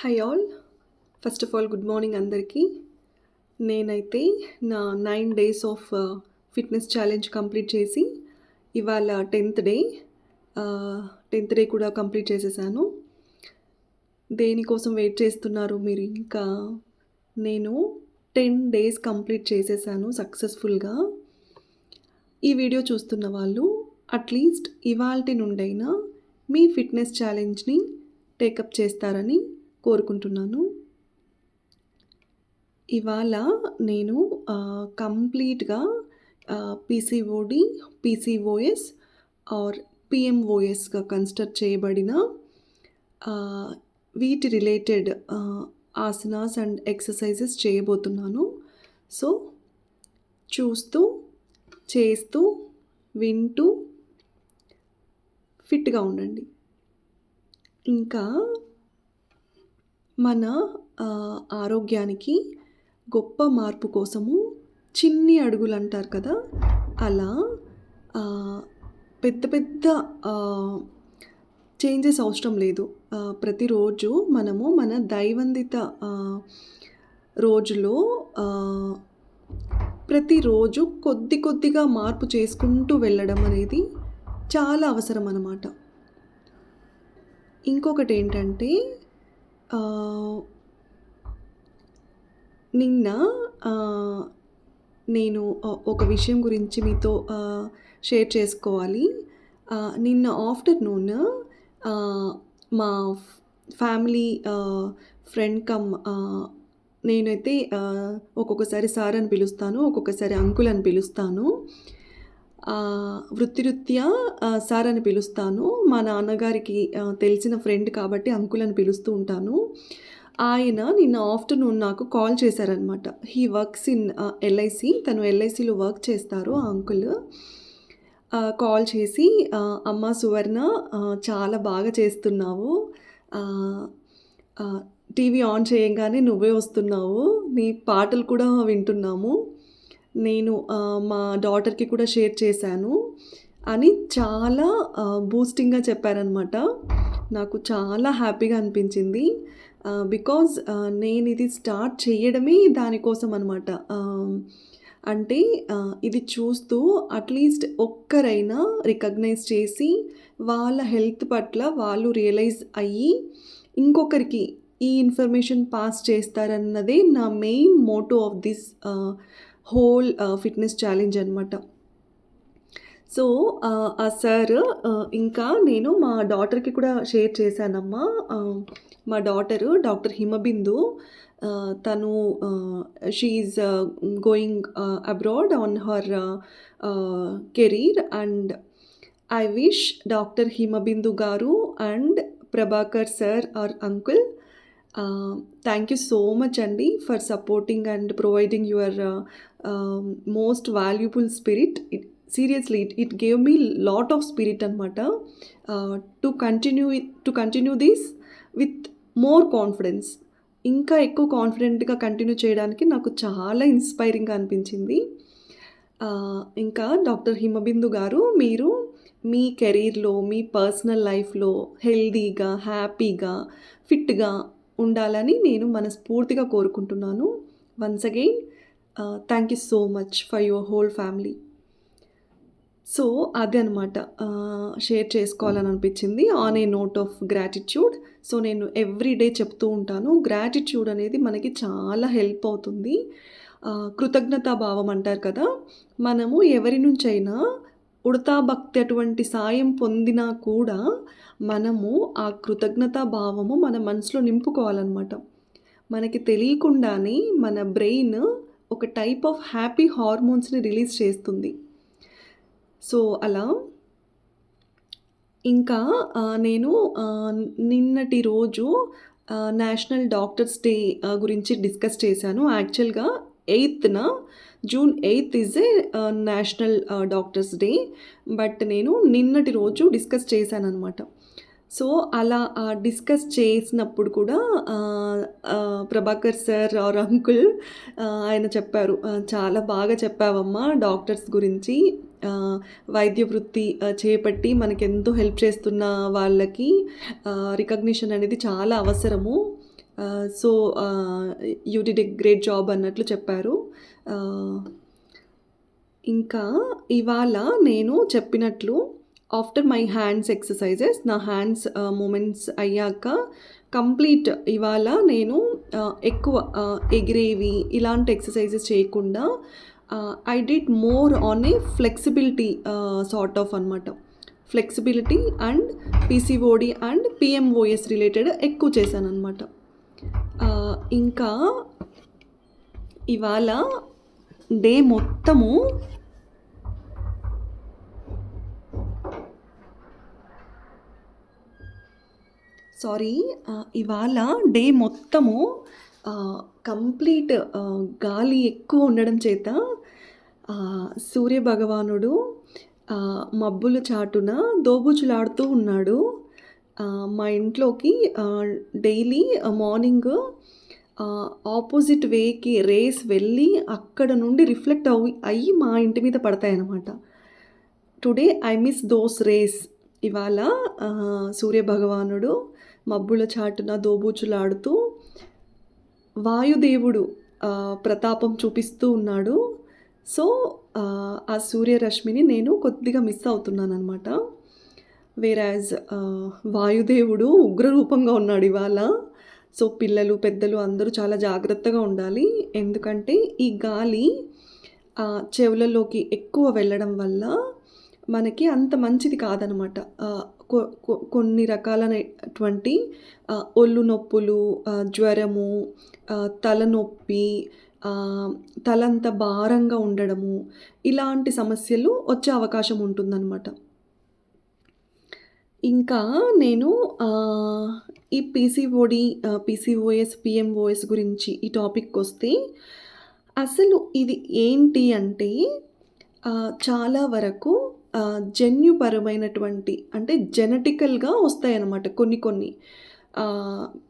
Hi all. First of all good morning అందరికీ. నేనైతే నా 9 days of fitness challenge complete చేసి ఇవాళ 10థ్ డే. 10థ్ డే కూడా కంప్లీట్ చేసేసాను. దేనికోసం వెయిట్ చేస్తున్నారు మీరు ఇంకా? నేను 10 డేస్ కంప్లీట్ చేసేసాను సక్సెస్‌ఫుల్‌గా. ఈ వీడియో చూస్తున్న వాళ్ళు అట్‌లీస్ట్ ఇవాల్టి నుండైనా మీ ఫిట్‌నెస్ ఛాలెంజ్‌ని టేకప్ చేస్తారని కోరుకుంటున్నాను. ఇవాళ నేను కంప్లీట్‌గా పీసీఓడి, పీసీఓఎస్ ఆర్ పీఎంఓఎస్‌గా కన్సిడర్ చేయబడిన వీటి రిలేటెడ్ ఆసనాస్ అండ్ ఎక్సర్సైజెస్ చేయబోతున్నాను. సో చూస్తూ, చేస్తూ, వింటూ ఫిట్‌గా ఉండండి. ఇంకా మన ఆరోగ్యానికి గొప్ప మార్పు కోసము చిన్ని అడుగులు అంటారు కదా! అలా పెద్ద పెద్ద చేంజెస్ అవసరం లేదు. ప్రతిరోజు మనము మన దైనందిత రోజులో ప్రతిరోజు కొద్ది కొద్దిగా మార్పు చేసుకుంటూ వెళ్ళడం అనేది చాలా అవసరం అన్నమాట. ఇంకొకటేంటంటే నిన్న నేను ఒక విషయం గురించి మీతో షేర్ చేసుకోవాలి. నిన్న ఆఫ్టర్‌నూన్ మా ఫ్యామిలీ ఫ్రెండ్ కమ్ నేనైతే ఒక్కొక్కసారి సార్ అని పిలుస్తాను. ఒక్కొక్కసారి అంకుల్ అని పిలుస్తాను. వృత్తిరీత్యా సార్ అని పిలుస్తాను. మా నాన్నగారికి తెలిసిన ఫ్రెండ్ కాబట్టి అంకుల్ అని పిలుస్తూ ఉంటాను. ఆయన నిన్న ఆఫ్టర్‌నూన్ నాకు కాల్ చేశారనమాట. He works in LIC. తను ఎల్ఐసిలో వర్క్ చేస్తారు ఆ అంకుల్. కాల్ చేసి అమ్మ సువర్ణ, చాలా బాగా చేస్తున్నావు. టీవీ ఆన్ చేయంగానే నువ్వే వస్తున్నావు. నీ పాటలు కూడా వింటున్నాము. నేను మా డాటర్‌కి కూడా షేర్ చేశాను అని చాలా బూస్టింగ్‌గా చెప్పారనమాట. నాకు చాలా హ్యాపీగా అనిపించింది. బికాజ్ నేనిది స్టార్ట్ చేయడమే దానికోసం అనమాట. అంటే ఇది చూస్తూ అట్‌లీస్ట్ ఒక్కరైనా రికగ్నైజ్ చేసి వాళ్ళ హెల్త్ పట్ల వాళ్ళు రియలైజ్ అయ్యి ఇంకొకరికి ఈ ఇన్ఫర్మేషన్ పాస్ చేస్తారన్నదే నా main motto of this whole fitness challenge అనమాట. సో ఆ సార్ ఇంకా నేను మా డాటర్‌కి కూడా షేర్ చేశానమ్మా. మా డాటరు డాక్టర్ హిమబిందు. తను she is going abroad on her career and I wish doctor Himabindu garu and Prabhakar sir or uncle, thank you so much అండి for supporting and providing your most valuable spirit. Seriously it gave me lot of spirit అనమాట to continue this with more confidence. ఇంకా ఎక్కువ కాన్ఫిడెంట్గా continue చేయడానికి నాకు చాలా ఇన్స్పైరింగ్గా అనిపించింది. ఇంకా డాక్టర్ హిమబిందు గారు, మీరు మీ కెరీర్లో, మీ పర్సనల్ లైఫ్లో హెల్దీగా, హ్యాపీగా, ఫిట్గా ఉండాలని నేను మనస్ఫూర్తిగా కోరుకుంటున్నాను. Once again thank you so much for your whole family. So అదే అనమాట షేర్ చేసుకోవాలని అనిపించింది on a note of gratitude. So నేను ఎవ్రీ డే చెప్తూ ఉంటాను, గ్రాటిట్యూడ్ అనేది మనకి చాలా హెల్ప్ అవుతుంది. కృతజ్ఞతా భావం అంటారు కదా, మనము ఎవరి నుంచైనా ఉడతా భక్తి అటువంటి సాయం పొందినా కూడా మనము ఆ కృతజ్ఞతా భావము మన మనసులో నింపుకోవాలన్నమాట. మనకి తెలియకుండానే మన బ్రెయిన్ ఒక టైప్ ఆఫ్ హ్యాపీ హార్మోన్స్ని రిలీజ్ చేస్తుంది. సో అలా ఇంకా నేను నిన్నటి రోజు నేషనల్ డాక్టర్స్ డే గురించి డిస్కస్ చేశాను. యాక్చువల్గా June 8 is a national doctors day. But నేను నిన్నటి రోజు డిస్కస్ చేశాననమాట. సో అలా డిస్కస్ చేసినప్పుడు కూడా ప్రభాకర్ సార్ ఆర్ అంకుల్ ఆయన చెప్పారు, చాలా బాగా చెప్పావమ్మా డాక్టర్స్ గురించి. వైద్య వృత్తి చేపట్టి మనకెంతో హెల్ప్ చేస్తున్న వాళ్ళకి రికగ్నిషన్ అనేది చాలా అవసరము. So, you did a great job అన్నట్లు చెప్పారు. ఆహ్, ఇంకా ఇవాళ నేను చెప్పినట్లు ఆఫ్టర్ మై హ్యాండ్స్ ఎక్సర్‌సైజెస్ నా హ్యాండ్స్ మూమెంట్స్ అయ్యాక కంప్లీట్ ఇవాళ నేను ఎక్కువ ఎగిరేవి ఇలాంటి ఎక్సర్‌సైజెస్ చేయకుండా I did more on a flexibility sort of అనమాట. Flexibility and PCOD and PMOS related ఎక్కువ చేశాననమాట. ఇంకా ఇవాళ డే మొత్తము ఇవాళ డే మొత్తము కంప్లీట్ గాలి ఎక్కువ ఉండడం చేత సూర్య భగవానుడు మబ్బుల చాటున దోబూచులాడుతూ ఉన్నాడు. మా ఇంట్లోకి డైలీ మార్నింగ్ ఆపోజిట్ వేకి రేస్ వెళ్ళి అక్కడ నుండి రిఫ్లెక్ట్ అయ్యి మా ఇంటి మీద పడతాయన్నమాట. Today I miss those rays. ఇవాళ సూర్యభగవానుడు మబ్బుల చాటున దోబూచులాడుతూ వాయుదేవుడు ప్రతాపం చూపిస్తూ ఉన్నాడు. సో, ఆ సూర్యరశ్మిని నేను కొద్దిగా మిస్ అవుతున్నాననమాట. వేరాజ్ వాయుదేవుడు ఉగ్రరూపంగా ఉన్నాడు ఇవాళ. సో, పిల్లలు, పెద్దలు అందరూ చాలా జాగ్రత్తగా ఉండాలి. ఎందుకంటే ఈ గాలి చెవులలోకి ఎక్కువ వెళ్ళడం వల్ల మనకి అంత మంచిది కాదనమాట. కొన్ని రకాలైనటువంటి ఒళ్ళు నొప్పులు, జ్వరము, తలనొప్పి, తలంతా భారంగా ఉండడము, ఇలాంటి సమస్యలు వచ్చే అవకాశం ఉంటుందన్నమాట. ఇంకా నేను ఈ పీసీఓడి, పీసీఓఎస్, పీఎంఓఎస్ గురించి ఈ టాపిక్‌కొస్తే అసలు ఇది ఏంటి అంటే చాలా వరకు జన్యుపరమైనటువంటి అంటే జెనెటికల్‌గా వస్తాయన్నమాట కొన్ని.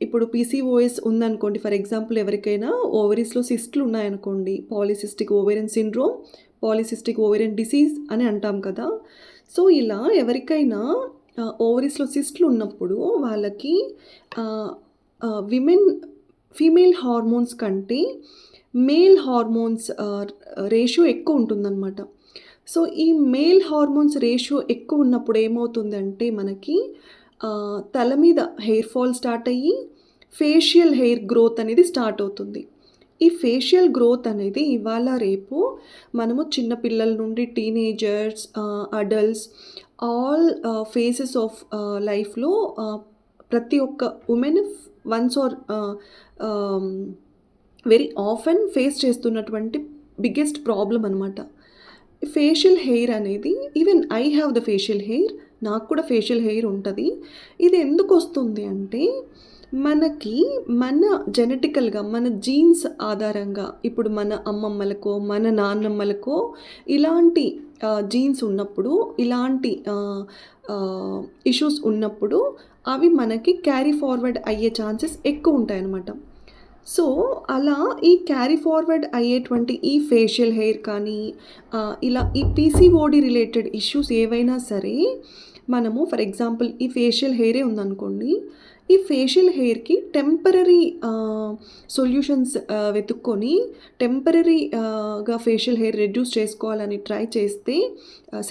ఇప్పుడు పీసీఓఎస్ ఉందనుకోండి, ఫర్ ఎగ్జాంపుల్ ఎవరికైనా ఓవరీస్‌లో సిస్ట్‌లు ఉన్నాయనుకోండి, polycystic ovarian syndrome, polycystic ovarian disease అని అంటాం కదా. సో, ఇలా ఎవరికైనా ఓవరీస్‌లో సిస్ట్‌లు ఉన్నప్పుడు వాళ్ళకి ఫీమేల్ హార్మోన్స్ కంటే మేల్ హార్మోన్స్ రేషియో ఎక్కువ ఉంటుందన్నమాట. సో, ఈ మేల్ హార్మోన్స్ రేషియో ఎక్కువ ఉన్నప్పుడు ఏమవుతుందంటే మనకి తల మీద హెయిర్ ఫాల్ స్టార్ట్ అయ్యి ఫేషియల్ హెయిర్ గ్రోత్ అనేది స్టార్ట్ అవుతుంది. ఈ ఫేషియల్ గ్రోత్ అనేది ఇవాళ రేపు మనము చిన్న పిల్లల నుండి teenagers, adults all phases of లైఫ్‌లో ప్రతి ఒక్క women ones are very often face చేస్తున్నటువంటి బిగ్గెస్ట్ ప్రాబ్లమ్ అనమాట. ఫేషియల్ హెయిర్ అనేది even I have the facial hair. నాకు కూడా ఫేషియల్ హెయిర్ ఉంటుంది. ఇది ఎందుకు వస్తుంది అంటే మనకి మన జెనెటికల్‌గా మన జీన్స్ ఆధారంగా ఇప్పుడు మన అమ్మమ్మలకో, మన నాన్నమ్మలకో ఇలాంటి జీన్స్ ఉన్నప్పుడు, ఇలాంటి ఇష్యూస్ ఉన్నప్పుడు అవి మనకి క్యారీ ఫార్వర్డ్ అయ్యే ఛాన్సెస్ ఎక్కువ ఉంటాయన్నమాట. సో, అలా ఈ క్యారీ ఫార్వర్డ్ అయ్యేటువంటి ఈ ఫేషియల్ హెయిర్ కానీ ఇలా ఈ పీసీఓడి రిలేటెడ్ ఇష్యూస్ ఏవైనా సరే మనము ఫర్ ఎగ్జాంపుల్ ఈ ఫేషియల్ హెయిరే ఉందనుకోండి, ఈ ఫేషియల్ హెయిర్‌కి టెంపరరీ సొల్యూషన్స్ వెతుక్కొని టెంపరరీగా ఫేషియల్ హెయిర్ రెడ్యూస్ చేసుకోవాలని ట్రై చేస్తే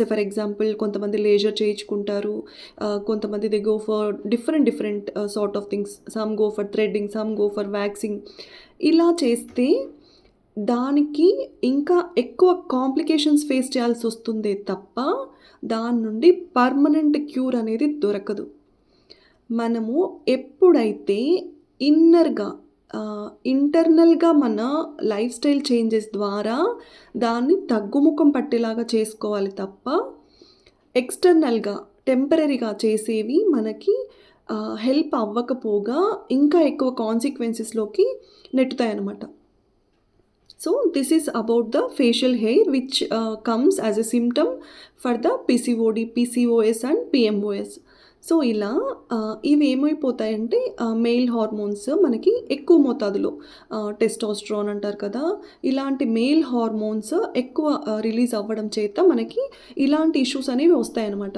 ఫర్ ఎగ్జాంపుల్ కొంతమంది లేజర్ చేయించుకుంటారు. కొంతమంది they go for different sort of things. Some go for threading, some go for waxing. ఇలా చేస్తే దానికి ఇంకా ఎక్కువ కాంప్లికేషన్స్ ఫేస్ చేయాల్సి వస్తుందే తప్ప దాని నుండి పర్మనెంట్ క్యూర్ అనేది దొరకదు. మనము ఎప్పుడైతే ఇంటర్నల్‌గా మన లైఫ్ స్టైల్ చేంజెస్ ద్వారా దాన్ని తగ్గుముఖం పట్టేలాగా చేసుకోవాలి తప్ప ఎక్స్టర్నల్‌గా టెంపరరీగా చేసేవి మనకి హెల్ప్ అవ్వకపోగా ఇంకా ఎక్కువ కాన్సిక్వెన్సెస్‌లోకి నెట్టుతాయన్నమాట. So, this is about the facial hair which comes as a symptom for the PCOD, PCOS and PMOS. So, ఇలా ఇవి ఏమైపోతాయంటే మెయిల్ హార్మోన్స్ మనకి ఎక్కువ మోతాదులో టెస్టోస్టెరాన్ అంటారు కదా, ఇలాంటి మెయిల్ హార్మోన్స్ ఎక్కువ రిలీజ్ అవ్వడం చేత మనకి ఇలాంటి ఇష్యూస్ అనేవి వస్తాయన్నమాట.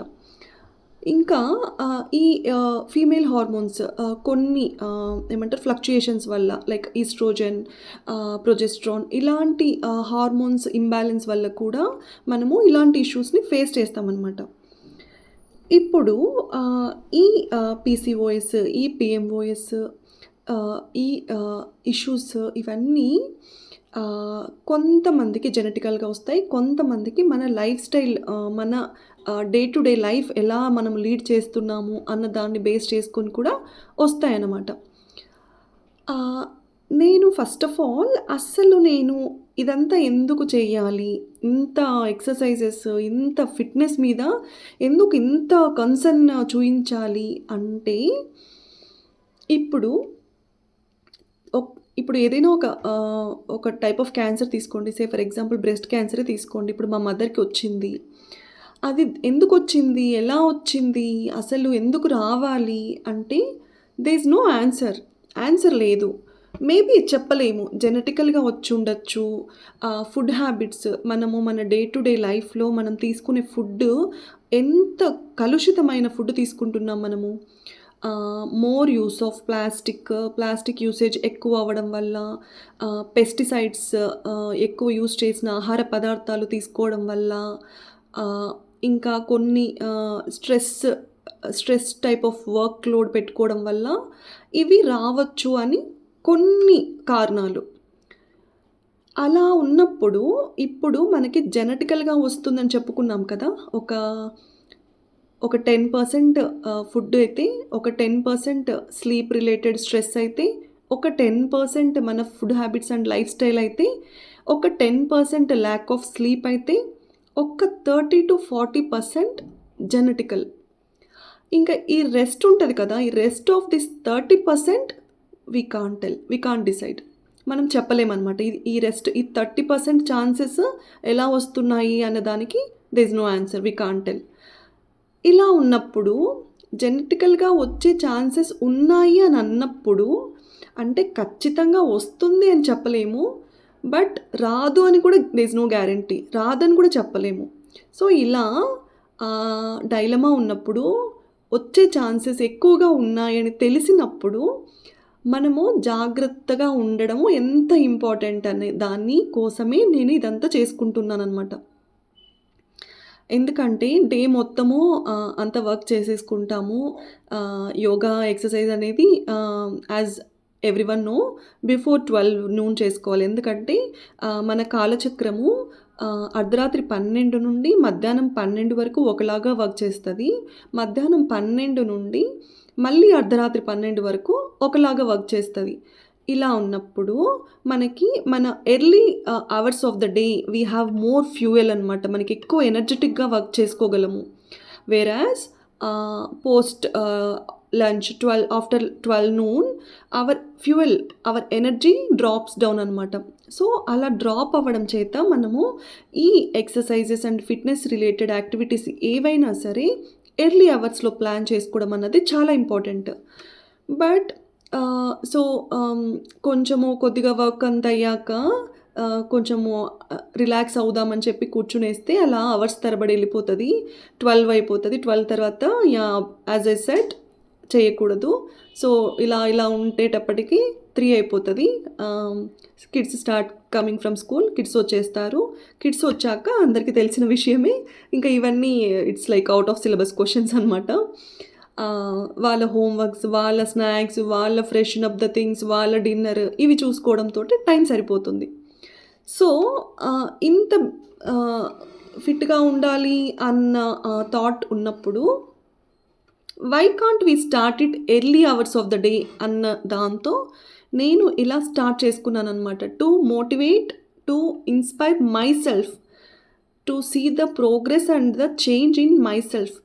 ఇంకా ఈ ఫీమేల్ హార్మోన్స్ కొన్ని ఏమంటారు ఫ్లక్చుయేషన్స్ వల్ల లైక్ ఈస్ట్రోజన్, ప్రొజెస్ట్రాన్ ఇలాంటి హార్మోన్స్ ఇంబాలెన్స్ వల్ల కూడా మనము ఇలాంటి ఇష్యూస్‌ని ఫేస్ చేస్తామనమాట. ఇప్పుడు ఈ పీసీఓఎస్, ఈ పీఎంఓఎస్ ఈ ఇష్యూస్ ఇవన్నీ కొంతమందికి జెనెటికల్‌గా వస్తాయి. కొంతమందికి మన లైఫ్ స్టైల్ మన డే టు డే లైఫ్ ఎలా మనం లీడ్ చేస్తున్నాము అన్న దాన్ని బేస్ చేసుకొని కూడా వస్తాయన్నమాట. ఆహ్, నేను ఫస్ట్ ఆఫ్ ఆల్ అస్సలు నేను ఇదంతా ఎందుకు చేయాలి? ఇంత ఎక్సర్‌సైజెస్, ఇంత ఫిట్‌నెస్ మీద ఎందుకు ఇంత కన్సర్న్ చూయించాలి అంటే, ఇప్పుడు ఇప్పుడు ఏదైనా ఒక టైప్ ఆఫ్ క్యాన్సర్ తీసుకోండి. ఫర్ ఎగ్జాంపుల్ బ్రెస్ట్ క్యాన్సరే తీసుకోండి. ఇప్పుడు మా మదర్‌కి వచ్చింది. అది ఎందుకొచ్చింది? ఎలా వచ్చింది? అసలు ఎందుకు రావాలి? అంటే there is no answer. Answer లేదు. మేబీ చెప్పలేము. జెనెటికల్‌గా వచ్చుండొచ్చు. ఫుడ్ హ్యాబిట్స్ మనము మన డే టు డే లైఫ్‌లో మనం తీసుకునే ఫుడ్డు ఎంత కలుషితమైన ఫుడ్ తీసుకుంటున్నాం మనము. More use of plastic usage ఎక్కువ అవ్వడం వల్ల, పెస్టిసైడ్స్ ఎక్కువ యూజ్ చేసిన ఆహార పదార్థాలు తీసుకోవడం వల్ల, ఇంకా కొన్ని stress type of work load పెట్టుకోవడం వల్ల ఇవి రావచ్చు అని కొన్ని కారణాలు. అలా ఉన్నప్పుడు ఇప్పుడు మనకి జెనెటికల్‌గా వస్తుందని చెప్పుకున్నాం కదా! ఒక 10% ఫుడ్ అయితే, ఒక 10% స్లీప్ రిలేటెడ్ స్ట్రెస్ అయితే, ఒక 10% మన food habits and life style అయితే, ఒక 10% ల్యాక్ ఆఫ్ స్లీప్ అయితే, ఒక 30-40% జెనెటికల్. ఇంకా ఈ రెస్ట్ ఉంటది కదా! ఈ rest of this 30% we can't decide. మనం చెప్పలేమనమాట. ఈ 30% ఛాన్సెస్ ఎలా వస్తున్నాయి అన్న దానికి there is no answer. We can't tell. ఇలా ఉన్నప్పుడు జెనెటికల్‌గా వచ్చే ఛాన్సెస్ ఉన్నాయి అని అన్నప్పుడు, అంటే ఖచ్చితంగా వస్తుంది అని చెప్పలేము. బట్ రాదు అని కూడా దేర్ ఈస్ నో గ్యారంటీ. రాదని కూడా చెప్పలేము. సో, ఇలా డైలమా ఉన్నప్పుడు, వచ్చే ఛాన్సెస్ ఎక్కువగా ఉన్నాయని తెలిసినప్పుడు, మనము జాగ్రత్తగా ఉండడము ఎంత ఇంపార్టెంట్ అనే దాని కోసమే నేను ఇదంతా చేసుకుంటున్నాననమాట. ఎందుకంటే డే మొత్తము అంతా వర్క్ చేసేసుకుంటాము. యోగా, ఎక్సర్సైజ్ అనేది as everyone know before 12 noon చేసుకోవాలి. ఎందుకంటే మన కాలచక్రము అర్ధరాత్రి 12 నుండి మధ్యాహ్నం 12 వరకు ఒకలాగా వర్క్ చేస్తది. మధ్యాహ్నం 12 నుండి మళ్ళీ అర్ధరాత్రి 12 వరకు ఒకలాగా వర్క్ చేస్తది. ఇలా ఉన్నప్పుడు మనకి మన early hours of the day we have more fuel అనమాట. మనకి ఎక్కువ ఎనర్జెటిక్‌గా వర్క్ చేసుకోగలము. Whereas post lunch after 12 noon hour energy drops down అనమాట. సో, అలా డ్రాప్ అవ్వడం చేత మనము ఈ exercises and fitness related activities ఏవైనా సరే ఎర్లీ అవర్స్‌లో ప్లాన్ చేసుకోవడం అన్నది చాలా ఇంపార్టెంట్. బట్ సో, కొంచెము కొద్దిగా వర్క్ అంతా అయ్యాక కొంచెము రిలాక్స్ అవుదామని చెప్పి కూర్చునేస్తే అలా అవర్స్ తరబడి వెళ్ళిపోతది. 12 అయిపోతది. 12 తర్వాత యాజ్ ఐ సెడ్ చేయకూడదు. సో, ఇలా ఉండేటప్పటికి 3 అయిపోతది. Kids start coming from school. Kids వచ్చేస్తారు. కిడ్స్ వచ్చాక అందరికీ తెలిసిన విషయమే. ఇంకా ఇవన్నీ it's like out of syllabus questions అనమాట. వాళ్ళ హోమ్ వర్క్స్, వాళ్ళ స్నాక్స్, వాళ్ళ ఫ్రెషన్ అప్ ద థింగ్స్, వాళ్ళ డిన్నర్ ఇవి చూసుకోవడంతోటి టైం సరిపోతుంది. సో, ఇంత ఫిట్‌గా ఉండాలి అన్న థాట్ ఉన్నప్పుడు why can't we start it early hours of the day అన్న దాంతో నేను ఇలా స్టార్ట్ చేసుకున్నాననమాట. To motivate, to inspire myself, to see the progress and the change in myself.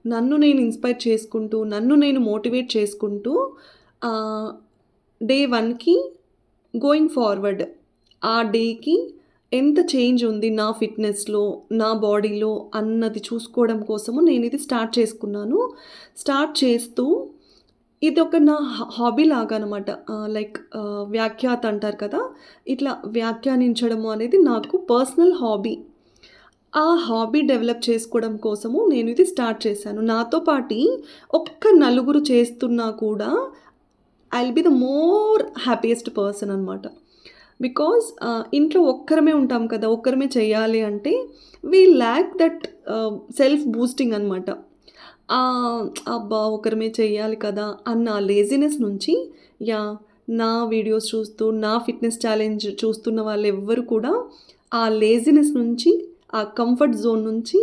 నన్ను నేను ఇన్‌స్పైర్ చేసుకుంటూ, నన్ను నేను మోటివేట్ చేసుకుంటూ డే 1కి గోయింగ్ ఫార్వర్డ్ ఆ డేకి ఎంత చేంజ్ ఉంది నా ఫిట్‌నెస్‌లో, నా బాడీలో అన్నది చూసుకోవడం కోసము నేనిది స్టార్ట్ చేసుకున్నాను. స్టార్ట్ చేస్తూ ఇదొక నా హాబీ లాగా అనమాట. లైక్ వ్యాఖ్యాత అంటారు కదా! ఇట్లా వ్యాఖ్యానించడము అనేది నాకు పర్సనల్ హాబీ. ఆ హాబీ డెవలప్ చేసుకోవడం కోసము నేను ఇది స్టార్ట్ చేశాను. నాతో పాటి ఒక్క నలుగురు చేస్తున్నా కూడా I will be the more happiest person అనమాట. బికాజ్ ఇంట్లో ఒక్కరమే ఉంటాం కదా! ఒక్కరమే చేయాలి అంటే వి ల్యాక్ దట్ సెల్ఫ్ బూస్టింగ్ అనమాట. అబ్బా! ఒకరమే చెయ్యాలి కదా! అన్న లేజినెస్ నుంచి యాహ్! నా వీడియోస్ చూస్తూ, నా ఫిట్‌నెస్ ఛాలెంజ్ చూస్తున్న వాళ్ళెవ్వరు కూడా ఆ లేజినెస్ నుంచి, ఆ కంఫర్ట్ జోన్ నుంచి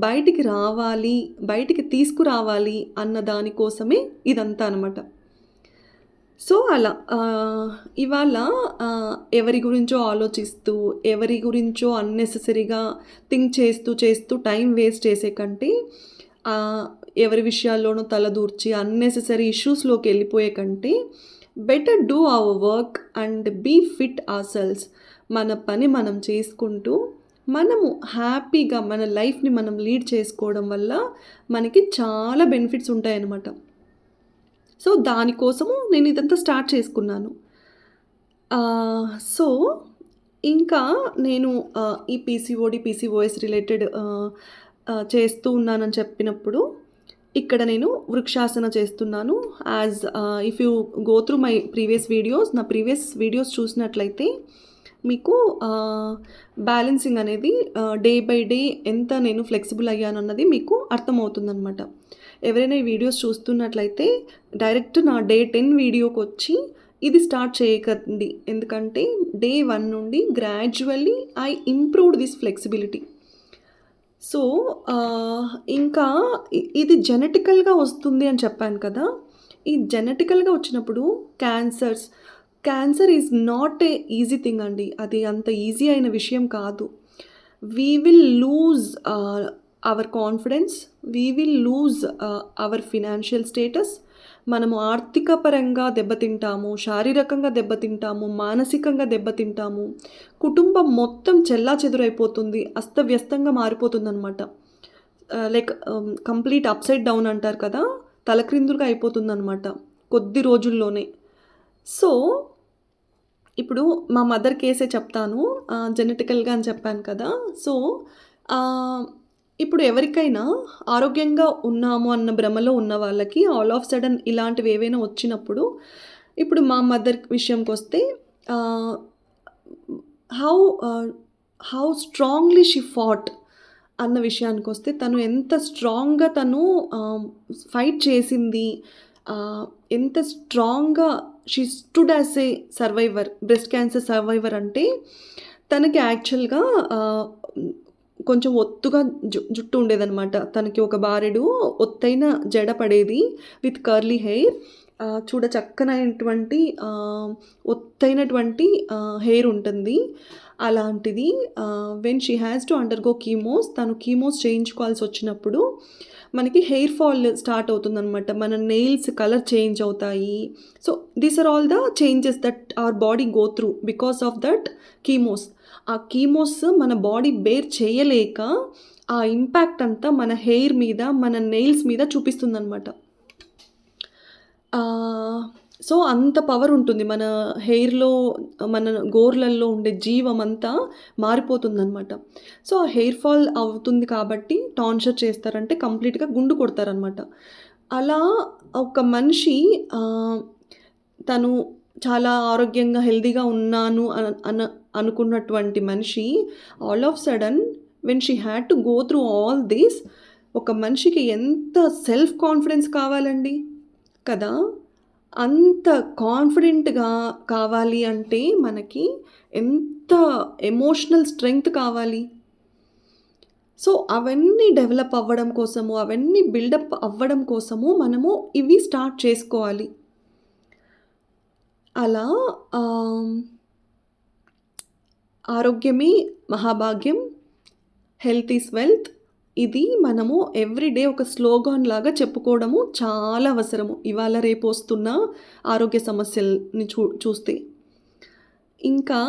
బయటికి రావాలి, బయటికి తీసుకురావాలి అన్న దాని కోసమే ఇదంతా అనమాట. సో, అలా ఇవాళ ఎవరి గురించో ఆలోచిస్తూ, ఎవరి గురించో అన్నెసెసరీగా థింక్ చేస్తూ టైం వేస్ట్ చేసే కంటే ఆహ్, ఎవరి విషయాల్లోనో తలదూర్చి అన్నెసెసరీ ఇష్యూస్‌లోకి ఎళ్ళిపోయే కంటే better do our work and be fit ourselves. మన పని మనం చేసుకుంటూ, మనము హ్యాపీగా మన లైఫ్‌ని మనం లీడ్ చేసుకోవడం వల్ల మనకి చాలా బెనిఫిట్స్ ఉంటాయనమాట. సో, దానికోసము నేను ఇదంతా స్టార్ట్ చేసుకున్నాను. సో, ఇంకా నేను ఈ పీసీఓడీ, పీసీఓఎస్ రిలేటెడ్ చేస్తూ ఉన్నానని చెప్పినప్పుడు, ఇక్కడ నేను వృక్షాసన చేస్తున్నాను. If you go through my previous videos, నా ప్రీవియస్ వీడియోస్ చూసినట్లయితే మీకు బ్యాలెన్సింగ్ అనేది డే బై డే ఎంత నేను ఫ్లెక్సిబుల్ అయ్యానన్నది మీకు అర్థమవుతుందనమాట. ఎవరైనా ఈ వీడియోస్ చూస్తున్నట్లయితే డైరెక్ట్ నా డే 10 వీడియోకొచ్చి ఇది స్టార్ట్ చేయకండి. ఎందుకంటే డే 1 నుండి gradually I improved this flexibility. So, ఇంకా ఇది జెనెటికల్‌గా వస్తుంది అని చెప్పాను కదా! ఈ జెనెటికల్‌గా వచ్చినప్పుడు cancer is not a easy thing అండి. అది అంత ఈజీ అయిన విషయం కాదు. We will lose our confidence, we will lose our financial status. మనము ఆర్థిక పరంగా దెబ్బతింటాము, శారీరకంగా దెబ్బతింటాము, మానసికంగా దెబ్బతింటాము. కుటుంబం మొత్తం చెల్లాచెదురైపోతుంది, అస్తవ్యస్తంగా మారిపోతుందనమాట. లైక్ కంప్లీట్ అప్‌సైడ్ డౌన్ అంటారు కదా! తలక్రిందులుగా అయిపోతుందనమాట కొద్ది రోజుల్లోనే. సో, ఇప్పుడు మా మదర్ కేసే చెప్తాను. జెనెటికల్‌గా అని చెప్పాను కదా! సో, ఇప్పుడు ఎవరికైనా ఆరోగ్యంగా ఉన్నాము అన్న భ్రమలో ఉన్న వాళ్ళకి ఆల్ ఆఫ్ సడన్ ఇలాంటివి ఏవైనా వచ్చినప్పుడు, ఇప్పుడు మా మదర్ విషయంకొస్తే how how strongly she fought అన్న విషయానికొస్తే తను ఎంత స్ట్రాంగ్‌గా ఫైట్ చేసింది. ఎంత స్ట్రాంగ్‌గా she stood as a survivor, breast cancer survivor అంటే తనకి యాక్చువల్‌గా కొంచెం ఒత్తుగా జుట్టు ఉండేదనమాట. తనకి ఒక బారెడు ఒత్తైన జడ పడేది విత్ కర్లీ హెయిర్. చూడ చక్కనైనటువంటి ఒత్తైనటువంటి హెయిర్ ఉంటుంది. అలాంటిది when she has to undergo chemos, తను కీమోస్ చేయించుకోవాల్సొచ్చినప్పుడు మనకి హెయిర్ ఫాల్ స్టార్ట్ అవుతుందనమాట. మన నెయిల్స్ కలర్ చేంజ్ అవుతాయి. So, these are all the changes that our body go through because of that chemos. ఆ కీమోస్ మన బాడీ బేర్ చేయలేక ఆ ఇంపాక్ట్ అంతా మన హెయిర్ మీద, మన నెయిల్స్ మీద చూపిస్తుందనమాట. సో, అంత పవర్ ఉంటుంది. మన హెయిర్‌లో, మన గోర్లల్లో ఉండే జీవం అంతా మారిపోతుందనమాట. సో, ఆ హెయిర్ ఫాల్ అవుతుంది కాబట్టి టాన్షర్ చేస్తారంటే కంప్లీట్‌గా గుండు కొడతారనమాట. అలా ఒక మనిషి తను చాలా ఆరోగ్యంగా, హెల్తీగా ఉన్నాను అనుకున్నటువంటి మనిషి all of sudden when she had to go through all this, ఒక మనిషికి ఎంత సెల్ఫ్ కాన్ఫిడెన్స్ కావాలండి కదా! అంత కాన్ఫిడెంట్‌గా కావాలి అంటే మనకి ఎంత ఎమోషనల్ స్ట్రెంగ్త్ కావాలి. సో, అవన్నీ డెవలప్ అవ్వడం కోసము, అవన్నీ బిల్డప్ అవ్వడం కోసము మనము ఇవి స్టార్ట్ చేసుకోవాలి. అలా ఆరోగ్యమే మహాభాగ్యం, హెల్త్ ఈజ్ వెల్త్. ఇది మనము ఎవ్రీడే ఒక స్లోగాన్ లాగా చెప్పుకోవడము చాలా అవసరము. ఇవాళ రేపు వస్తున్న ఆరోగ్య సమస్యల్ని చూస్తే. ఇంకా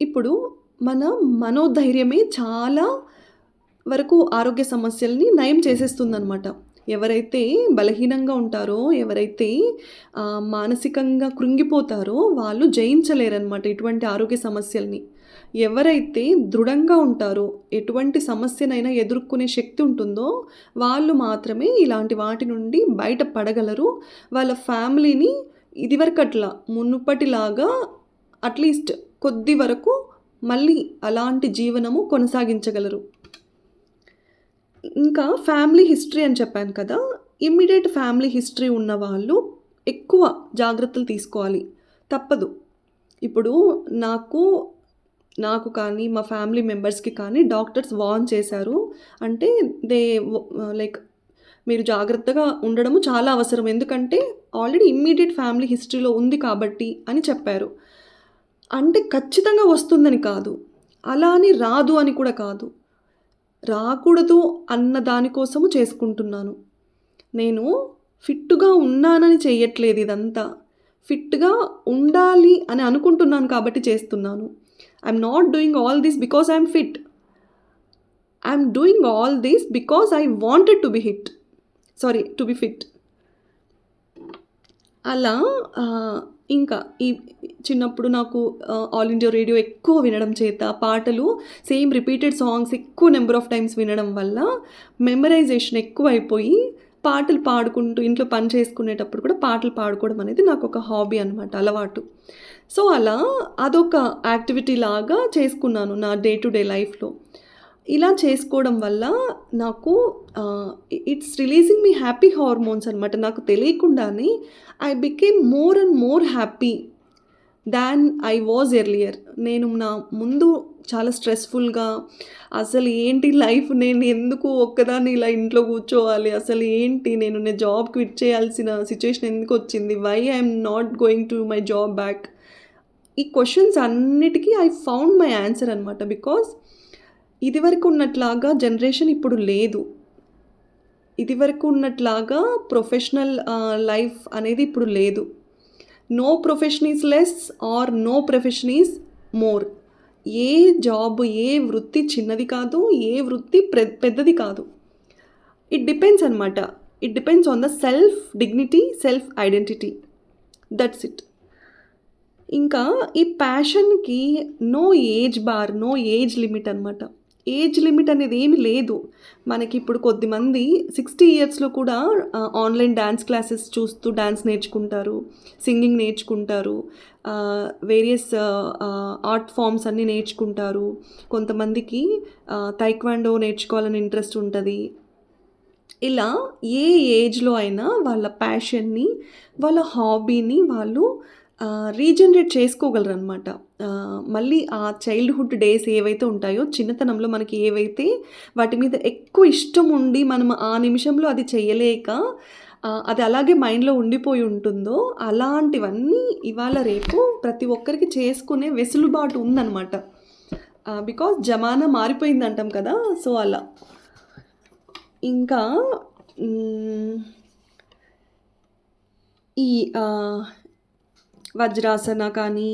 ఇప్పుడు మన మనోధైర్యమే చాలా వరకు ఆరోగ్య సమస్యల్ని నయం చేసేస్తుందనమాట. ఎవరైతే బలహీనంగా ఉంటారో, ఎవరైతే మానసికంగా కృంగిపోతారో వాళ్ళు జయించలేరనమాట ఇటువంటి ఆరోగ్య సమస్యల్ని. ఎవరైతే దృఢంగా ఉంటారో, ఎటువంటి సమస్యనైనా ఎదుర్కొనే శక్తి ఉంటుందో, వాళ్ళు మాత్రమే ఇలాంటి వాటి నుండి బయట పడగలరు. వాళ్ళ ఫ్యామిలీని ఇదివరకట్లా మునుపటిలాగా అట్‌లీస్ట్ కొద్ది వరకు మళ్ళీ అలాంటి జీవనము కొనసాగించగలరు. ఇంకా ఫ్యామిలీ హిస్టరీ అని చెప్పాను కదా! ఇమ్మీడియేట్ ఫ్యామిలీ హిస్టరీ ఉన్నవాళ్ళు ఎక్కువ జాగ్రత్తలు తీసుకోవాలి. తప్పదు. ఇప్పుడు నాకు నాకు కానీ, మా ఫ్యామిలీ మెంబర్స్‌కి కానీ డాక్టర్స్ వార్న్ చేశారు. అంటే దే లైక్ మీరు జాగ్రత్తగా ఉండడము చాలా అవసరం. ఎందుకంటే ఆల్రెడీ ఇమ్మీడియేట్ ఫ్యామిలీ హిస్టరీలో ఉంది కాబట్టి అని చెప్పారు. అంటే ఖచ్చితంగా వస్తుందని కాదు. అలా అని రాదు అని కూడా కాదు. రాకూడదు అన్న దాని కోసము చేసుకుంటున్నాను. నేను ఫిట్‌గా ఉన్నానని చెయ్యట్లేదు ఇదంతా. ఫిట్‌గా ఉండాలి అని అనుకుంటున్నాను కాబట్టి చేస్తున్నాను. I'm not doing all this because I'm fit. I'm doing all this because I wanted to be fit. అలా ఇంకా ఈ చిన్నప్పుడు నాకు ఆల్ ఇండియా రేడియో ఎక్కువ వినడం చేత పాటలు సేమ్ రిపీటెడ్ సాంగ్స్ ఎక్కువ నెంబర్ ఆఫ్ టైమ్స్ వినడం వల్ల మెమరైజేషన్ ఎక్కువైపోయి పాటలు పాడుకుంటూ ఇంట్లో పని చేసుకునేటప్పుడు కూడా పాటలు పాడుకోవడం అనేది నాకు ఒక హాబీ అనమాట, అలవాటు. సో అలా అదొక యాక్టివిటీ లాగా చేసుకున్నాను నా డే టు డే లైఫ్‌లో. ఇలా చేసుకోవడం వల్ల నాకు it's releasing me happy hormones అనమాట. నాకు తెలియకుండానే I became more and more happy than I was earlier. నేను నా ముందు చాలా స్ట్రెస్‌ఫుల్‌గా అసలు ఏంటి లైఫ్, నేను ఎందుకు ఒక్కదాన్ని ఇలా ఇంట్లో కూర్చోవాలి, అసలు ఏంటి నేను జాబ్ క్విట్ చేయాల్సిన సిచ్యుయేషన్ ఎందుకొచ్చింది, why I'm not going to my job back. ఈ క్వెషన్స్ అన్నిటికీ ఐ ఫౌండ్ మై ఆన్సర్ అనమాట. బికాజ్ ఇదివరకు ఉన్నట్లాగా జనరేషన్ ఇప్పుడు లేదు. ఇదివరకు ఉన్నట్లాగా ప్రొఫెషనల్ లైఫ్ అనేది ఇప్పుడు లేదు. No profession is less or no profession is more. ఏ జాబ్, ఏ వృత్తి చిన్నది కాదు, ఏ వృత్తి పెద్దది కాదు. ఇట్ డిపెండ్స్ అనమాట. It depends on the self dignity, self identity. That's it. ఇంకా ఈ ప్యాషన్‌కి no age bar, no age limit అనమాట. ఏజ్ లిమిట్ అనేది ఏమి లేదు. మనకిప్పుడు కొద్దిమంది 60 ఇయర్స్‌లో కూడా ఆన్‌లైన్ డాన్స్ క్లాసెస్ చూస్తూ డాన్స్ నేర్చుకుంటారు, సింగింగ్ నేర్చుకుంటారు, వేరియస్ ఆర్ట్ ఫార్మ్స్ అన్నీ నేర్చుకుంటారు. కొంతమందికి తైక్వాండో నేర్చుకోవాలని ఇంట్రెస్ట్ ఉంటది. ఇలా ఏ ఏజ్‌లో అయినా వాళ్ళ ప్యాషన్‌ని, వాళ్ళ హాబీని వాళ్ళు రీజనరేట్ చేసుకోగలరనమాట. మళ్ళీ ఆ చైల్డ్‌హుడ్ డేస్ ఏవైతే ఉంటాయో, చిన్నతనంలో మనకి ఏవైతే వాటి మీద ఎక్కువ ఇష్టం ఉండి, మనం ఆ నిమిషంలో అది చెయ్యలేక అది అలాగే మైండ్‌లో ఉండిపోయి ఉంటుందో, అలాంటివన్నీ ఇవాళ రేపు ప్రతి ఒక్కరికి చేసుకునే వెసులుబాటు ఉందనమాట. బికాజ్ జమానా మారిపోయిందంటాం కదా! సో అలా. ఇంకా ఈ వజ్రాసన కానీ,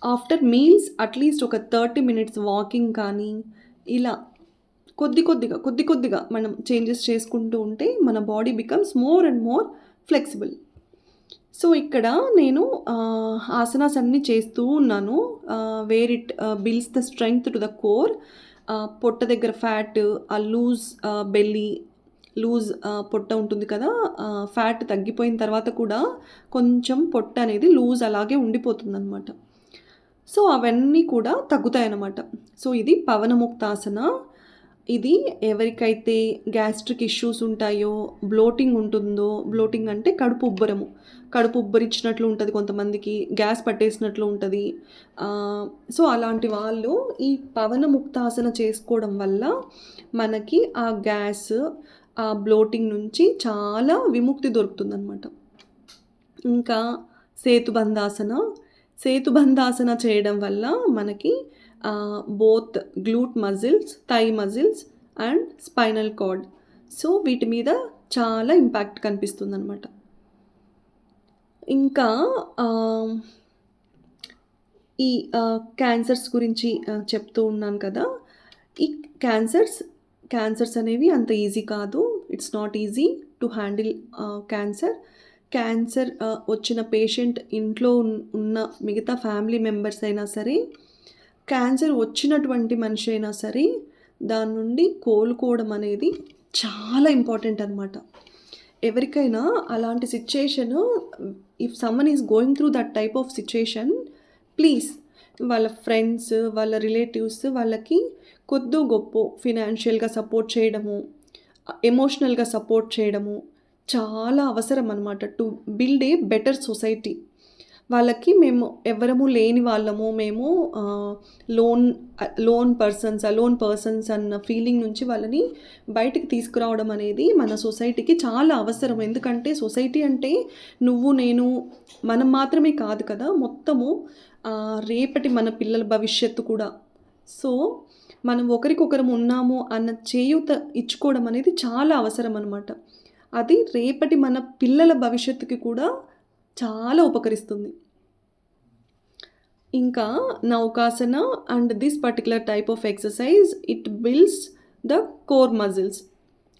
ఆఫ్టర్ మీల్స్ అట్‌లీస్ట్ ఒక 30 మినిట్స్ వాకింగ్ కానీ, ఇలా కొద్ది కొద్దిగా మనం చేంజెస్ చేసుకుంటూ ఉంటే మన body becomes more and more flexible. So ఇక్కడ నేను ఆసనాస్ అన్నీ చేస్తూ ఉన్నాను. Where it builds the strength to the core. పొట్ట దగ్గర ఫ్యాట్, లూజ్ బెల్లీ, లూజ్ పొట్ట ఉంటుంది కదా! ఫ్యాట్ తగ్గిపోయిన తర్వాత కూడా కొంచెం పొట్ట అనేది లూజ్ అలాగే ఉండిపోతుందనమాట. సో అవన్నీ కూడా తగ్గుతాయన్నమాట. సో ఇది పవనముక్తాసన. ఇది ఎవరికైతే గ్యాస్ట్రిక్ ఇష్యూస్ ఉంటాయో, బ్లోటింగ్ ఉంటుందో, బ్లోటింగ్ అంటే కడుపు ఉబ్బరము. కడుపు ఉబ్బరించినట్లు ఉంటుంది కొంతమందికి, గ్యాస్ పట్టేసినట్లు ఉంటుంది. సో అలాంటి వాళ్ళు ఈ పవనముక్తాసన చేసుకోవడం వల్ల మనకి ఆ గ్యాస్, ఆ బ్లోటింగ్ నుంచి చాలా విముక్తి దొరుకుతుందనమాట. ఇంకా సేతుబంధాసన చేయడం వల్ల మనకి both glute muscles, thigh muscles and spinal cord, so వీటి మీద చాలా ఇంపాక్ట్ కనిపిస్తుందనమాట. ఇంకా ఈ క్యాన్సర్స్ గురించి చెప్తూ ఉన్నాను కదా! ఈ క్యాన్సర్స్ అనేవి అంత ఈజీ కాదు. It's not easy to handle cancer వచ్చిన పేషెంట్ ఇంట్లో ఉన్న మిగతా ఫ్యామిలీ మెంబర్స్ అయినా సరే, క్యాన్సర్ వచ్చినటువంటి మనిషి అయినా సరే దాని నుండి కోలుకోవడం అనేది చాలా ఇంపార్టెంట్ అనమాట. ఎవరికైనా అలాంటి situation if someone is going through that type of situation, please వాళ్ళ ఫ్రెండ్స్, వాళ్ళ రిలేటివ్స్ వాళ్ళకి కొద్దో గొప్పో ఫినాన్షియల్‌గా సపోర్ట్ చేయడము, ఎమోషనల్‌గా సపోర్ట్ చేయడము చాలా అవసరం అనమాట to build a better society. వాళ్ళకి మేము ఎవ్వరము లేని వాళ్ళము, మేము లోన్ అలోన్ పర్సన్స్ అన్న ఫీలింగ్ నుంచి వాళ్ళని బయటికి తీసుకురావడం అనేది మన సొసైటీకి చాలా అవసరం. ఎందుకంటే సొసైటీ అంటే నువ్వు, నేను, మనం మాత్రమే కాదు కదా! మొత్తము రేపటి మన పిల్లల భవిష్యత్తు కూడా. సో, మనం ఒకరికొకరం ఉన్నాము అన్న చేయూత ఇచ్చుకోవడం అనేది చాలా అవసరం అనమాట. అది రేపటి మన పిల్లల భవిష్యత్తుకి కూడా చాలా ఉపకరిస్తుంది. ఇంకా naukasana and this particular type of exercise it builds the core muscles.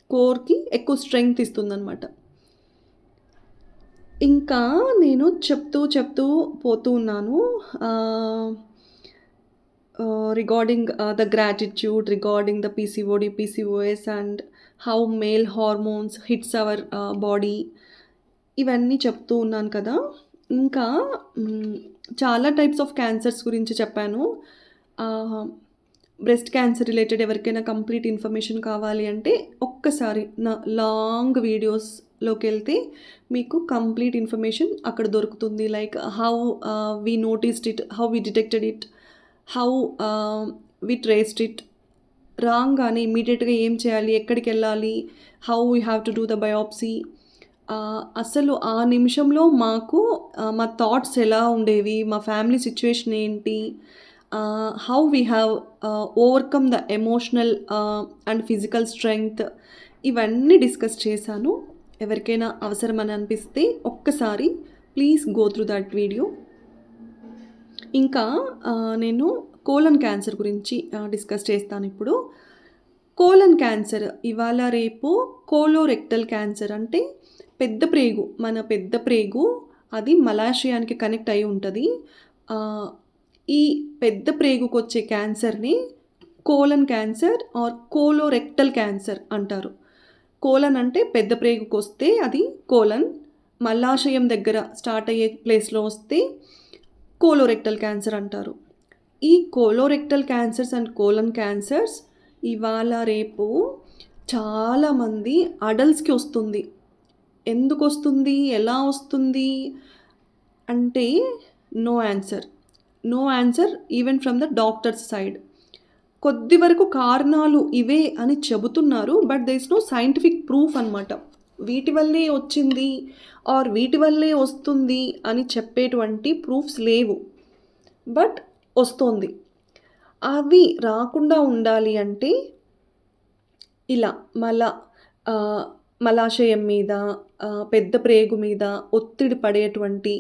కోర్‌కి ఎక్కువ స్ట్రెంగ్త్ ఇస్తుందనమాట. ఇంకా నేను చెప్తూ పోతూ ఉన్నాను. Regarding the gratitude, regarding the PCOD, PCOS and how male hormones hits our body, ఇవన్నీ చెప్తూ ఉన్నాను కదా! ఇంకా చాలా టైప్స్ ఆఫ్ క్యాన్సర్స్ గురించి చెప్పాను. బ్రెస్ట్ క్యాన్సర్ రిలేటెడ్ ఎవరికైనా కంప్లీట్ ఇన్ఫర్మేషన్ కావాలి అంటే ఒక్కసారి నా లాంగ్ వీడియోస్‌లోకెళ్తే మీకు కంప్లీట్ ఇన్ఫర్మేషన్ అక్కడ దొరుకుతుంది. Like how we noticed it, how we detected it, how we traced it, రాంగానే ఇమ్మీడియేట్‌గా ఏం చేయాలి, ఎక్కడికెళ్ళాలి, how we have to do the biopsy. అసలు ఆ నిమిషంలో మాకు మా థాట్స్ ఎలా ఉండేవి, మా ఫ్యామిలీ సిచ్యుయేషన్ ఏంటి, how we have overcome the emotional and physical strength, ఇవన్నీ డిస్కస్ చేశాను. ఎవరికైనా అవసరమని అనిపిస్తే ఒక్కసారి please go through that video. ఇంకా నేను కోలన్ క్యాన్సర్ గురించి డిస్కస్ చేస్తానిప్పుడు. కోలన్ క్యాన్సర్ ఇవాళ రేపు కోలోరెక్టల్ క్యాన్సర్ అంటే పెద్ద ప్రేగు, మన పెద్ద ప్రేగు అది మలాశయానికి కనెక్ట్ అయి ఉంటది. ఈ పెద్ద ప్రేగుకొచ్చే క్యాన్సర్‌ని colon cancer or colorectal cancer అంటారు. కోలన్ అంటే పెద్ద ప్రేగుకొస్తే అది కోలన్, మలాశయం దగ్గర స్టార్ట్ అయ్యే ప్లేస్‌లో వస్తే కోలోరెక్టల్ క్యాన్సర్ అంటారు. ఈ colorectal cancers and colon cancers ఇవాళ రేపు చాలామంది అడల్ట్స్‌కి వస్తుంది. ఎందుకొస్తుంది? ఎలా వస్తుంది? అంటే no answer. No answer even from the doctors side. కొద్ది వరకు కారణాలు ఇవే అని చెబుతున్నారు. But there is no scientific proof అనమాట. వీటి వల్లే వచ్చింది ఆర్ వీటి వల్లే వస్తుంది అని చెప్పేటువంటి ప్రూఫ్స్ లేవు. బట్ వస్తోంది. అవి రాకుండా ఉండాలి అంటే ఇలా మలాశయం మీద, పెద్ద ప్రేగు మీద ఒత్తిడి పడేటువంటి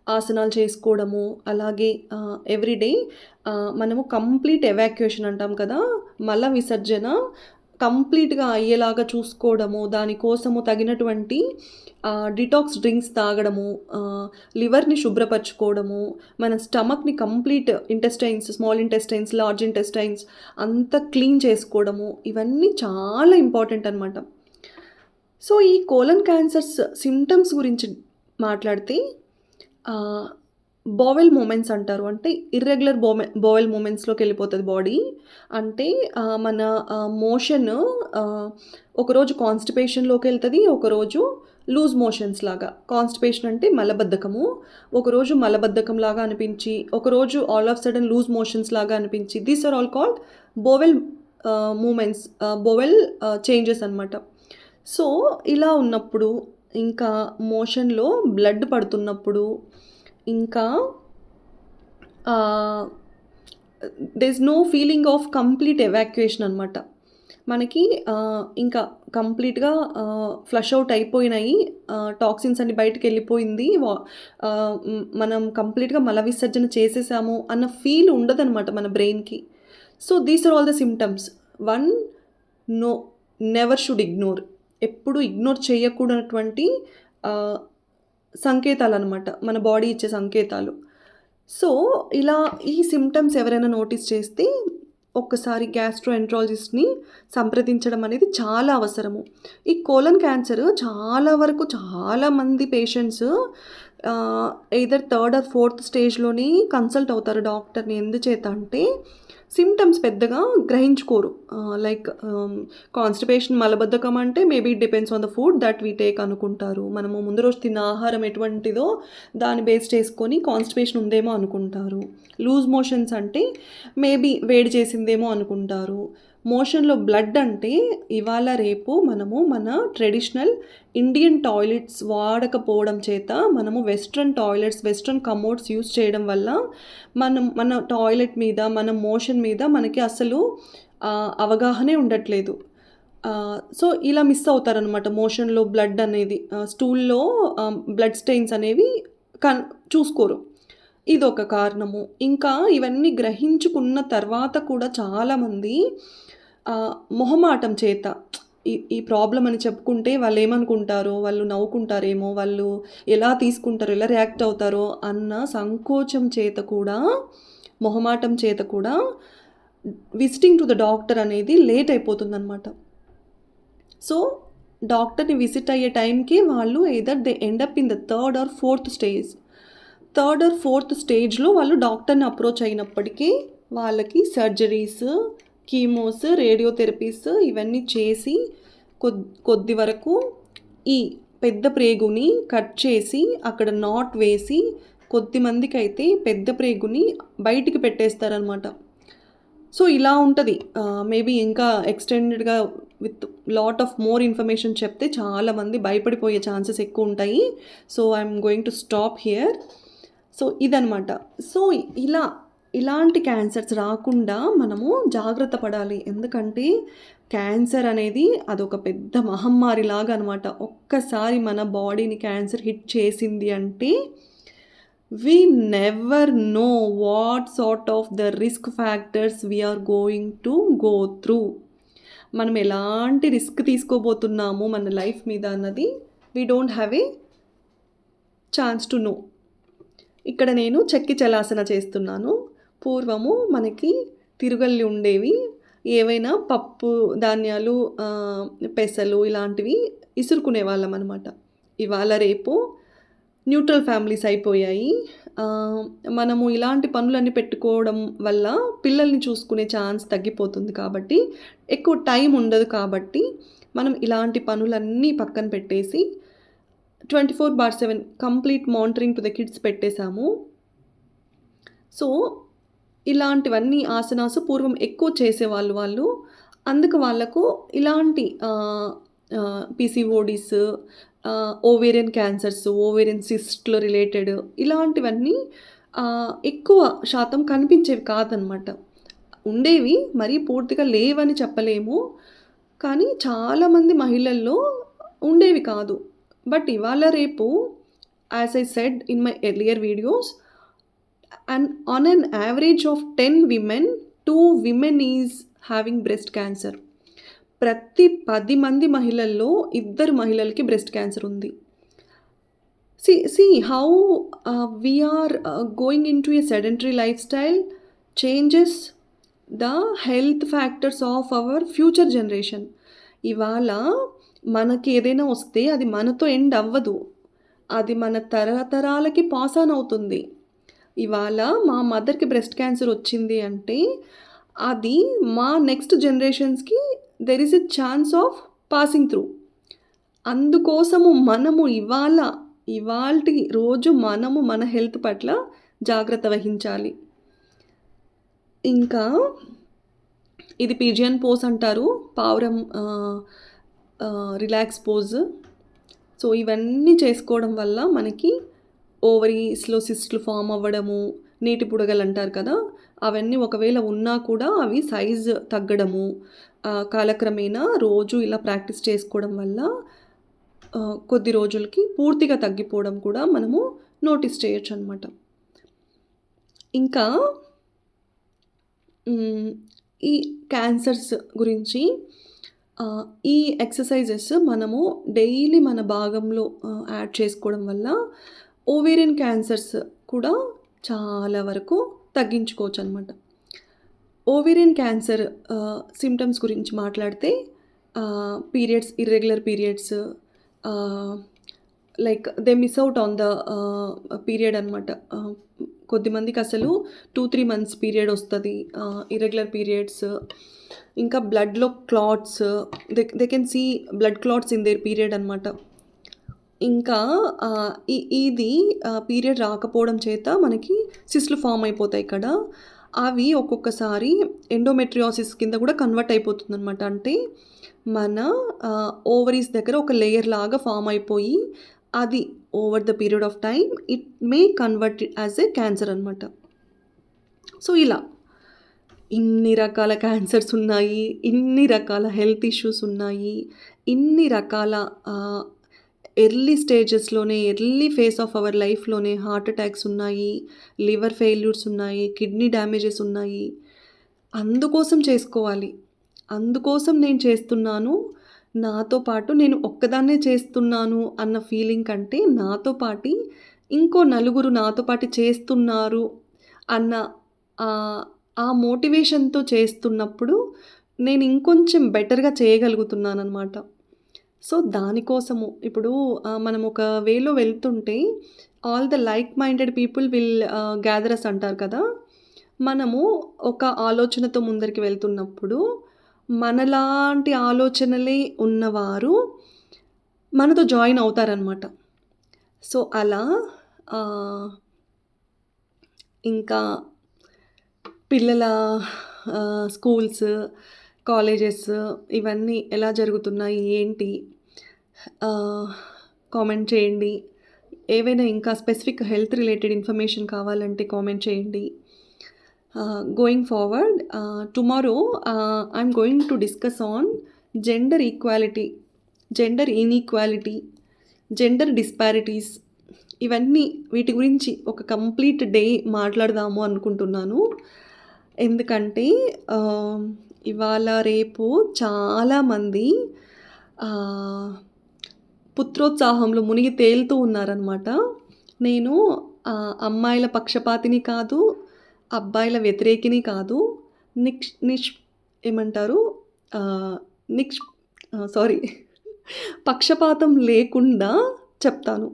ఆసనాలు చేసుకోవడము. అలాగే ఎవ్రీడే మనము కంప్లీట్ ఎవాక్యుయేషన్ అంటాం కదా! మల విసర్జన కంప్లీట్‌గా అయ్యేలాగా చూసుకోవడము. దానికోసము తగినటువంటి డిటాక్స్ డ్రింక్స్ తాగడము, లివర్‌ని శుభ్రపరచుకోవడము, మన స్టమక్‌ని complete intestines, small intestines, large intestines అంతా క్లీన్ చేసుకోవడము. ఇవన్నీ చాలా ఇంపార్టెంట్ అనమాట. సో, ఈ కోలన్ క్యాన్సర్స్ సింప్టమ్స్ గురించి మాట్లాడితే బోవెల్ మూమెంట్స్ అంటారు. అంటే ఇర్రెగ్యులర్ బోవెల్ మూమెంట్స్‌లోకి వెళ్ళిపోతది బాడీ. అంటే మన మోషన్ ఒకరోజు కాన్‌స్టిపేషన్‌లోకి వెళ్తది. ఒకరోజు లూజ్ మోషన్స్ లాగా. కాన్‌స్టిపేషన్ అంటే మలబద్ధకము. ఒకరోజు మలబద్ధకం లాగా అనిపించి, ఒకరోజు all of sudden loose motions లాగా అనిపించి, these are all called bowel movements, bowel changes అనమాట. సో, ఇలా ఉన్నప్పుడు ఇంకా మోషన్‌లో బ్లడ్ పడుతున్నప్పుడు ఇంకా there is no feeling of complete evacuation అనమాట. మనకి ఇంకా కంప్లీట్‌గా ఫ్లష్ ఔట్ అయిపోయినాయి. టాక్సిన్స్ అన్నీ బయటికెళ్ళిపోయింది. మనం కంప్లీట్‌గా మల విసర్జన చేసేసాము అన్న ఫీల్ ఉండదనమాట మన బ్రెయిన్‌కి. So, these are all the symptoms. One, no never should ignore. ఎప్పుడు ఇగ్నోర్ చేయకూడనటువంటి సంకేతాలనమాట. మన బాడీ ఇచ్చే సంకేతాలు. సో, ఇలా ఈ సింప్టమ్స్ ఎవరైనా నోటీస్ చేస్తే ఒక్కసారి గ్యాస్ట్రోఎంట్రాలజిస్ట్‌ని సంప్రదించడం అనేది చాలా అవసరము. ఈ కోలన్ క్యాన్సర్ చాలా వరకు చాలామంది patients either third or fourth స్టేజ్‌లోని కన్సల్ట్ అవుతారు డాక్టర్‌ని. ఎందుచేత అంటే సింప్టమ్స్ పెద్దగా గ్రహించుకోరు. లైక్ కాన్‌స్టిపేషన్, మలబద్ధకం అంటే maybe it depends on the food that we take అనుకుంటారు. మనము ముందు రోజు తిన్న ఆహారం ఎటువంటిదో దాన్ని బేస్ చేసుకొని కాన్‌స్టిపేషన్ ఉందేమో అనుకుంటారు. లూజ్ మోషన్స్ అంటే మేబీ వేడి చేసిందేమో అనుకుంటారు. మోషన్‌లో బ్లడ్ అంటే ఇవాళ రేపు మనము మన ట్రెడిషనల్ ఇండియన్ టాయిలెట్స్ వాడకపోవడం చేత మనము western toilets, western commodes use చేయడం వల్ల మన టాయిలెట్ మీద, మన మోషన్ మీద మనకి అసలు అవగాహనే ఉండట్లేదు. సో, ఇలా మిస్ అవుతారనమాట మోషన్‌లో బ్లడ్ అనేది. స్టూల్‌లో బ్లడ్ స్టెయిన్స్ అనేవి కన్ చూసుకోరు. ఇదొక కారణము. ఇంకా ఇవన్నీ గ్రహించుకున్న తర్వాత కూడా చాలామంది మొహమాటం చేత ఈ ప్రాబ్లమ్ అని చెప్పుకుంటే వాళ్ళేమనుకుంటారో, వాళ్ళు నవ్వుకుంటారేమో, వాళ్ళు ఎలా తీసుకుంటారో, ఎలా రియాక్ట్ అవుతారో అన్న సంకోచం చేత కూడా, మొహమాటం చేత కూడా విజిటింగ్ టు ద డాక్టర్ అనేది లేట్ అయిపోతుందనమాట. సో, డాక్టర్‌ని విజిట్ అయ్యే టైంకి వాళ్ళు either they end up in the third or fourth stage. Third or fourth స్టేజ్‌లో వాళ్ళు డాక్టర్‌ని అప్రోచ్ అయినప్పటికీ వాళ్ళకి సర్జరీస్, కీమోస్, రేడియోథెరపీస్ ఇవన్నీ చేసి కొద్ది వరకు ఈ పెద్ద ప్రేగుని కట్ చేసి అక్కడ నాట్ వేసి కొద్దిమందికైతే పెద్ద ప్రేగుని బయటికి పెట్టేస్తారనమాట. సో, ఇలా ఉంటది. మేబీ ఇంకా ఎక్స్‌టెండెడ్‌గా with lot of more information చెప్తే చాలామంది భయపడిపోయే ఛాన్సెస్ ఎక్కువుంటాయి. So, I am going to stop here. So, ఇదనమాట. సో, ఇలాంటి క్యాన్సర్స్ రాకుండా మనము జాగ్రత్త పడాలి. ఎందుకంటే క్యాన్సర్ అనేది అదొక పెద్ద మహమ్మారిలాగా అనమాట. ఒక్కసారి మన బాడీని క్యాన్సర్ హిట్ చేసింది అంటే we never know what sort of the risk factors we are going to go through. మనం ఎలాంటి రిస్క్ తీసుకోబోతున్నాము మన లైఫ్ మీద అన్నది we don't have a chance to know. ఇక్కడ నేను చెక్కి చలాసన చేస్తున్నాను. పూర్వము మనకి తిరుగళ్ళు ఉండేవి. ఏవైనా పప్పు ధాన్యాలు, పెసలు ఇలాంటివి ఇసురుకునేవాళ్ళమనమాట. ఇవాళ రేపు న్యూట్రల్ ఫ్యామిలీస్ అయిపోయాయి. మనము ఇలాంటి పనులన్నీ పెట్టుకోవడం వల్ల పిల్లల్ని చూసుకునే ఛాన్స్ తగ్గిపోతుంది కాబట్టి, ఎక్కువ టైం ఉండదు కాబట్టి, మనం ఇలాంటి పనులన్నీ పక్కన పెట్టేసి 24/7 complete monitoring to the kids పెట్టేసాము. సో, ఇలాంటివన్నీ ఆసనాస్ పూర్వం ఎక్కువ చేసేవాళ్ళు వాళ్ళు. అందుకు వాళ్ళకు ఇలాంటి పీసీఓడీస్, ఓవేరియన్ క్యాన్సర్స్, ఓవేరియన్ సిస్ట్‌లు రిలేటెడ్ ఇలాంటివన్నీ ఎక్కువ శాతం కనిపించేవి కాదనమాట. ఉండేవి, మరీ పూర్తిగా లేవని చెప్పలేము. కానీ చాలామంది మహిళల్లో ఉండేవి కాదు. బట్ ఇవాళ రేపు as I said in my earlier videos, and on an average of 10 women, 2 women is having breast cancer. ప్రతి 10 మంది మహిళల్లో 2 మహిళలకి బ్రెస్ట్ క్యాన్సర్ ఉంది. See how we are going into a sedentary lifestyle changes the health factors of our future generation. ఇవాళ మనకి ఏదైనా వస్తే అది మనతో ఎండ్ అవ్వదు. అది మన తరతరాలకి పాస్ ఆన్ అవుతుంది. ఇవాళ మా మదర్‌కి బ్రెస్ట్ క్యాన్సర్ వచ్చింది అంటే అది మా నెక్స్ట్ జనరేషన్స్‌కి there is a chance of passing through. అందుకోసము మనము ఇవాల్టి రోజు మనము మన హెల్త్ పట్ల జాగ్రత్త వహించాలి. ఇంకా ఇది పిజియన్ పోజ్ అంటారు. పావురం రిలాక్స్ పోజ్. సో, ఇవన్నీ చేసుకోవడం వల్ల మనకి ఓవరీస్‌లో సిస్ట్‌లు ఫార్మ్ అవ్వడము, నీటి బుడగలు అంటారు కదా! అవన్నీ ఒకవేళ ఉన్నా కూడా అవి సైజ్ తగ్గడము, కాలక్రమేణా రోజు ఇలా ప్రాక్టీస్ చేసుకోవడం వల్ల కొద్ది రోజులకి పూర్తిగా తగ్గిపోవడం కూడా మనము నోటీస్ చేయొచ్చనమాట. ఇంకా ఈ క్యాన్సర్స్ గురించి ఈ ఎక్సర్సైజెస్ మనము డైలీ మన భాగంలో యాడ్ చేసుకోవడం వల్ల ఓవేరియన్ క్యాన్సర్స్ కూడా చాలా వరకు తగ్గించుకోవచ్చనమాట. ఓవేరియన్ క్యాన్సర్ సింప్టమ్స్ గురించి మాట్లాడితే periods, irregular periods, ah, like they miss out on the period అనమాట. కొద్దిమందికసలు 2, 3 మంత్స్ పీరియడ్ ఒస్తది. ఇర్రెగ్యులర్ పీరియడ్స్, ఇంకా బ్లడ్‌లో clots, they can see blood clots in their period అనమాట. ఇంకా ఇది పీరియడ్ రాకపోవడం చేత మనకి సిస్ట్‌లు ఫార్మ్ అయిపోతాయి ఇక్కడ. అవి ఒక్కొక్కసారి ఎండోమెట్రియోసిస్ కింద కూడా కన్వర్ట్ అయిపోతుందనమాట. అంటే మన ఓవరీస్ దగ్గర ఒక లేయర్ లాగా ఫార్మ్ అయిపోయి, అది over the period of time it may convert as a cancer అనమాట. సో, ఇలా ఇన్ని రకాల క్యాన్సర్స్ ఉన్నాయి. ఇన్ని రకాల హెల్త్ ఇష్యూస్ ఉన్నాయి. ఇన్ని రకాల ఆహ్, ఎర్లీ స్టేజెస్‌లోనే, ఎర్లీ ఫేజ్ ఆఫ్ అవర్ లైఫ్‌లోనే హార్ట్ అటాక్స్ ఉన్నాయి. లివర్ ఫెయిల్యూర్స్ ఉన్నాయి. కిడ్నీ డ్యామేజెస్ ఉన్నాయి. అందుకోసం చేసుకోవాలి. అందుకోసం నేను చేస్తున్నాను. నాతో పాటు నేను ఒక్కదాన్నే చేస్తున్నాను అన్న ఫీలింగ్ కంటే, నాతో పాటి ఇంకో నలుగురు నాతో పాటు చేస్తున్నారు అన్న ఆహ్, ఆ మోటివేషన్‌తో చేస్తున్నప్పుడు నేను ఇంకొంచెం బెటర్‌గా చేయగలుగుతున్నాననమాట. సో, దానికోసము ఇప్పుడు మనం ఒక వేలో వెళ్తుంటే all the like minded people will gather us అంటారు కదా! మనము ఒక ఆలోచనతో ముందరికి వెళ్తున్నప్పుడు, మనలాంటి ఆలోచనలే ఉన్నవారు మనతో జాయిన్ అవుతారనమాట. సో, అలా ఆహ్, ఇంకా పిల్లల స్కూల్స్, కాలేజెస్ ఇవన్నీ ఎలా జరుగుతున్నాయి? ఏంటి? ఆహ్, కామెంట్ చేయండి. ఏవైనా ఇంకా స్పెసిఫిక్ హెల్త్ రిలేటెడ్ ఇన్ఫర్మేషన్ కావాలంటే కామెంట్ చేయండి. Going forward, tomorrow I'm going to discuss on gender equality, gender inequality, gender disparities, ఇవన్నీ వీటి గురించి ఒక కంప్లీట్ డే మాట్లాడదాము అనుకుంటున్నాను. ఎందుకంటే ఇవాళ రేపు చాలామంది ఆహ్, పుత్రోత్సాహంలో మునిగి తేలుతూ ఉన్నారనమాట. నేను అమ్మాయిల పక్షపాతిని కాదు, అబ్బాయిల వ్యతిరేకిని కాదు. నిక్ష్ నిష్ ఏమంటారు? ఆహ్, నిక్ష్ సారీ పక్షపాతం లేకుండా చెప్తాను.